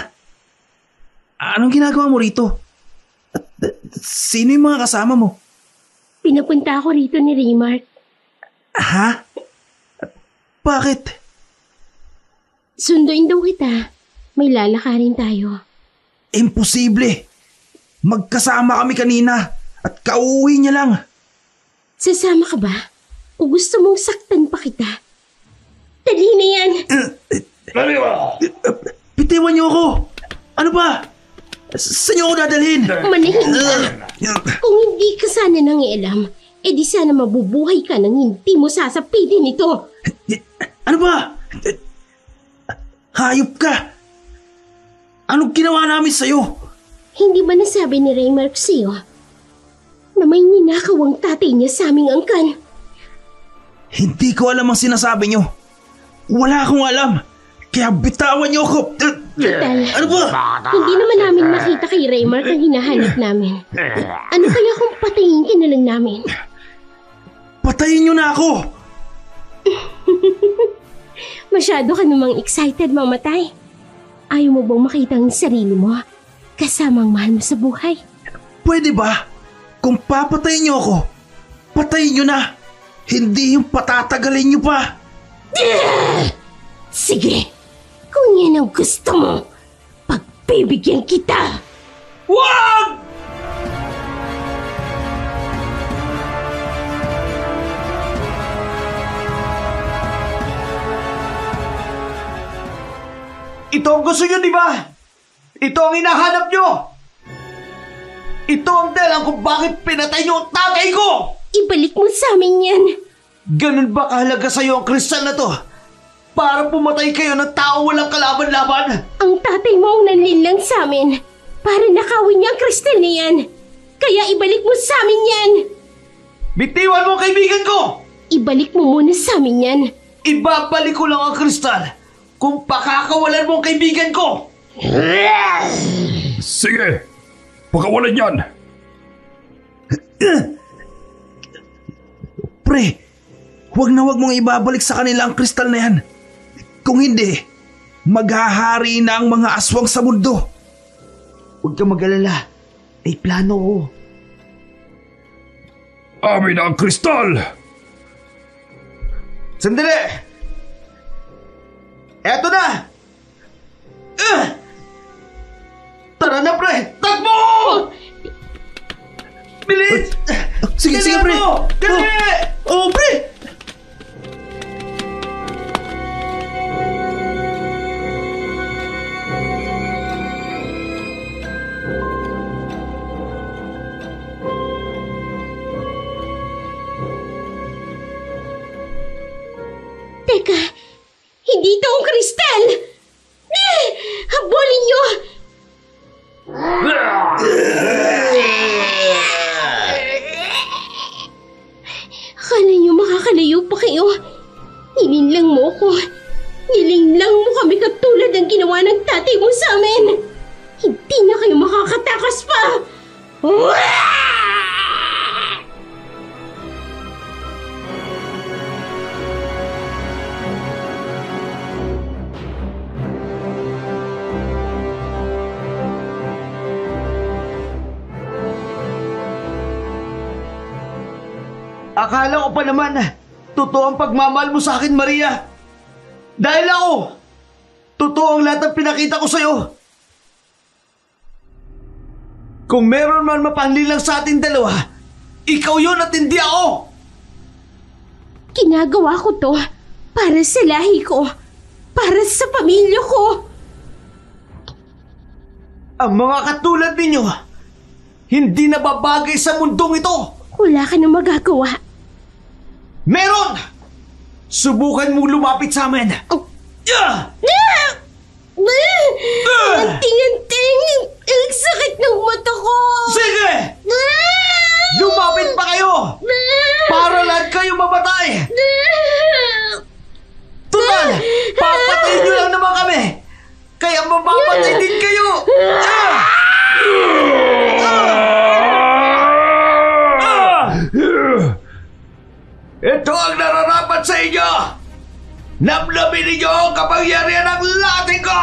Anong ginagawa mo rito? Sino yung mga kasama mo? Pinapunta ako rito ni Raymart. Ha? Bakit? Sunduin daw kita. May lalakarin tayo. Imposible! Magkasama kami kanina at kauuwi niya lang. Sasama ka ba? O gusto mong saktan pa kita? Dali na yan! Bitiwan niyo ako! Ano ba? Saan niyo ako dadalhin? Manahimik ka. Kung hindi ka sana nangialam, edi sana mabubuhay ka nang hindi mo sasapitin ito. Ano ba? Hayop ka! Anong ginawa namin sa'yo? Hindi ba nasabi ni Raymart sa'yo na may ninakaw ang tatay niya sa aming angkan? Hindi ko alam ang sinasabi niyo. Wala akong alam. Kaya bitawan niyo ako. Vital, Ano ba? hindi naman namin makita kay Raymart ang hinahanap namin. Ano kaya kung patayin ka na lang namin? Patayin niyo na ako! Masyado ka namang excited mamatay. Ayaw mo bang makita ang sarili mo kasama ang mahal mo sa buhay? Pwede ba? Kung papatayin niyo ako, patayin niyo na. Hindi yung patatagalin niyo pa. Sige, kung yan ang gusto mo, pagbibigyan kita. Wag! Ito ang gusto nyo, di ba? Ito ang hinahanap nyo! Ito ang dahilan kung bakit pinatay nyo ang tatay ko! Ibalik mo sa amin yan. Ganun ba kahalaga sa'yo ang kristal na to? Para pumatay kayo ng tao walang kalaban-laban? Ang tatay mo ang nanlinlang sa amin para nakawin niya ang kristal na yan. Kaya ibalik mo sa amin yan. Bitiwan mo ang kaibigan ko! Ibalik mo muna sa amin yan. Ibabalik ko lang ang kristal kung pakakawalan mo ang kaibigan ko! Sige, pakawalan yan. Pre, huwag na huwag mong ibabalik sa kanila ang kristal na yan. Kung hindi, maghahari na ang mga aswang sa mundo. Huwag kang mag-alala. May plano ko. Amin na ang kristal! Sandali! Eto na! Tara na, pre! Takbo! Bilis! Sige, sige, pre! Dali! Oh, pre! Teka, hindi ito ang kristal! Habulin niyo! Akala niyo makakalayo pa kayo? Nilinlang mo ko. Nilinlang mo kami katulad ng ginawa ng tatay mo sa amin. Hindi na kayo makakatakas pa! Akala ko pa naman, totoo ang pagmamahal mo sa akin, Maria. Dahil ako, totoo ang lahat ng pinakita ko sa'yo. Kung meron man mapanlilang sa ating dalawa, ikaw yun at hindi ako. Ginagawa ko to para sa lahi ko, para sa pamilya ko. Ang mga katulad ninyo, hindi nababagay sa mundong ito. Wala ka nang magagawa. Meron! Subukan mong lumapit sa amin. Anting-anting! Ang sakit ng mata ko! Sige! Lumapit pa kayo! Para lahat kayo mamatay! Tutal! Papatayin nyo lang naman kami! Kaya mamamatay din kayo! Ito ang nararapat sa inyo! Namnamin ninyo ang kapangyarihan ng lating ko!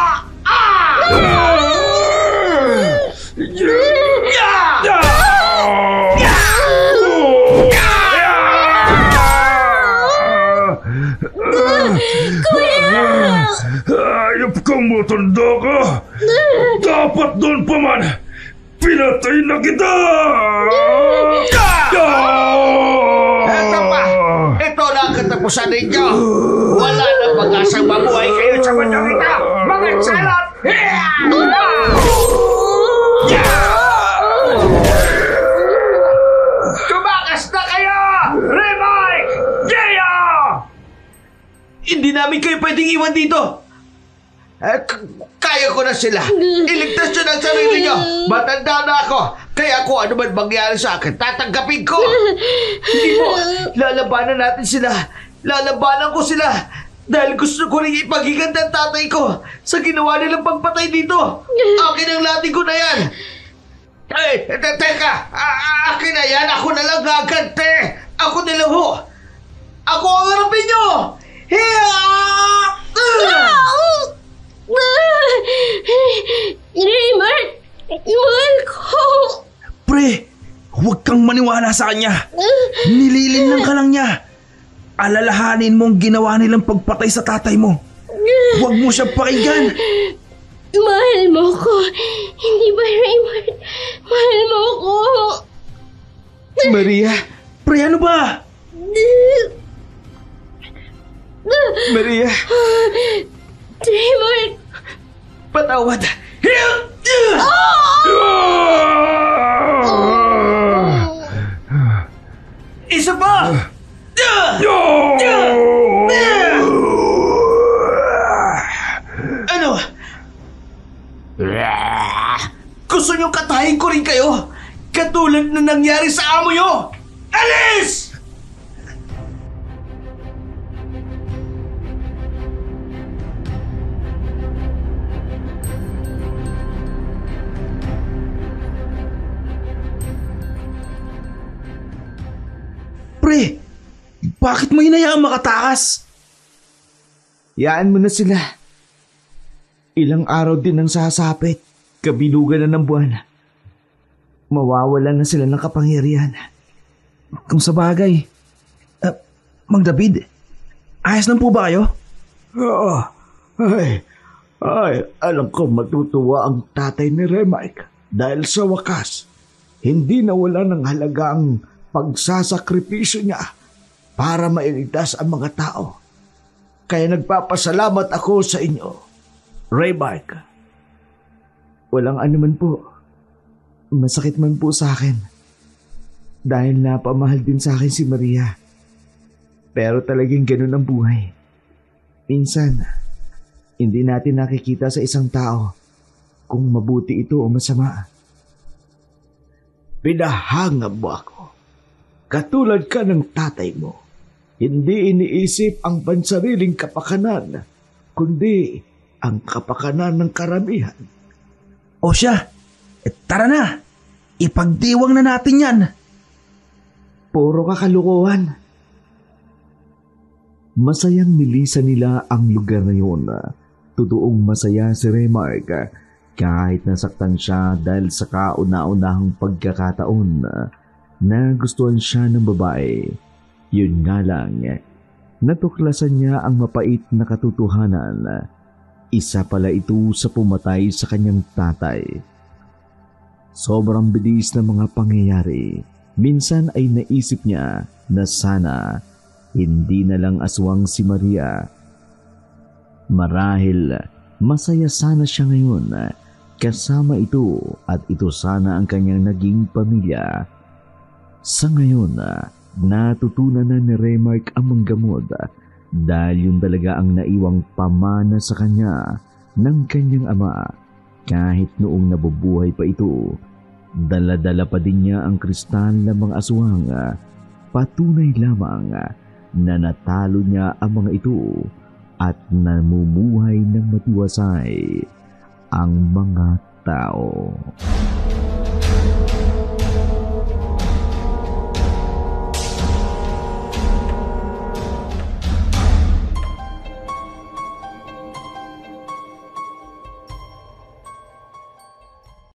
Ayop kang matanda ka! Dapat doon pa man! Pinatay na kita! Eto pa! Ito na ang katapusan ninyo! Wala na pag-asang mabuhay kayo sa mundong ito! Mga salot! Tumakas na kayo! Remike! Geo! Hindi namin kayo pwedeng iwan dito! Kaya ko na sila! Iligtas nyo ng sarili nyo! Matanda na ako! Kaya kung ano man mangyari sa akin, tatanggapin ko! Hindi mo! Lalabanan natin sila! Lalabanan ko sila! Dahil gusto ko rin ipaghigan ng tatay ko sa ginawa nilang pagpatay dito! Akin ang lating ko na yan! Teka! Akin na yan! Ako na lang gagante! Ako nilang ho! Ako ang harapin nyo! Raymond! Mahal ko! Pre, huwag kang maniwala sa kanya. Nililin lang ka lang niya. Alalahanin mo ang ginawa nilang pagpatay sa tatay mo. Huwag mo siya pakinggan. Mahal mo ko. Hindi ba, Raymond? Mahal mo ko. Maria! Pre, ano ba? Maria! Raymond! Patawad! Isa pa! Ano? Gusto nyo katayin ko rin kayo? Katulad na nangyari sa amo nyo! Alis! Pre, Bakit mo hinayaang makatakas? Yaan mo na sila. Ilang araw din ang sasapit, kabilugan na ng buwan. Mawawalan na sila ng kapangyarihan. Kung sa bagay, Mang David, ayos lang po ba kayo? Oo. Alam ko matutuwa ang tatay ni Remike dahil sa wakas, hindi nawala ng halaga ang pagsasakripisyo niya para mailigtas ang mga tao. Kaya nagpapasalamat ako sa inyo, Remike. Walang anuman po. Masakit man po sa akin. Dahil napamahal din sa akin si Maria. Pero talagang ganun ang buhay. Minsan, hindi natin nakikita sa isang tao kung mabuti ito o masama. Pinahanga mo ako. Katulad ka ng tatay mo. Hindi iniisip ang pansariling kapakanan, kundi ang kapakanan ng karamihan. O siya, tara na. Ipagdiwang na natin yan. Puro kakalukuhan. Masayang nilisan nila ang lugar na yun. Totoong masaya si Remark kahit nasaktan siya dahil sa kauna-unahang pagkakataon na gustuhan siya ng babae. Yun nga lang, natuklasan niya ang mapait na katotohanan. Isa pala ito sa pumatay sa kanyang tatay. Sobrang bilis ng mga pangyayari. Minsan ay naisip niya na sana hindi na lang aswang si Maria. Marahil masaya sana siya ngayon kasama ito at ito sana ang kanyang naging pamilya. Sa ngayon, natutunan na ni Remark ang manggamot dahil yun talaga ang naiwang pamana sa kanya ng kanyang ama. Kahit noong nabubuhay pa ito, dala-dala pa din niya ang kristal ng mga aswang. Patunay lamang na natalo niya ang mga ito at namumuhay ng matiwasay ang mga tao.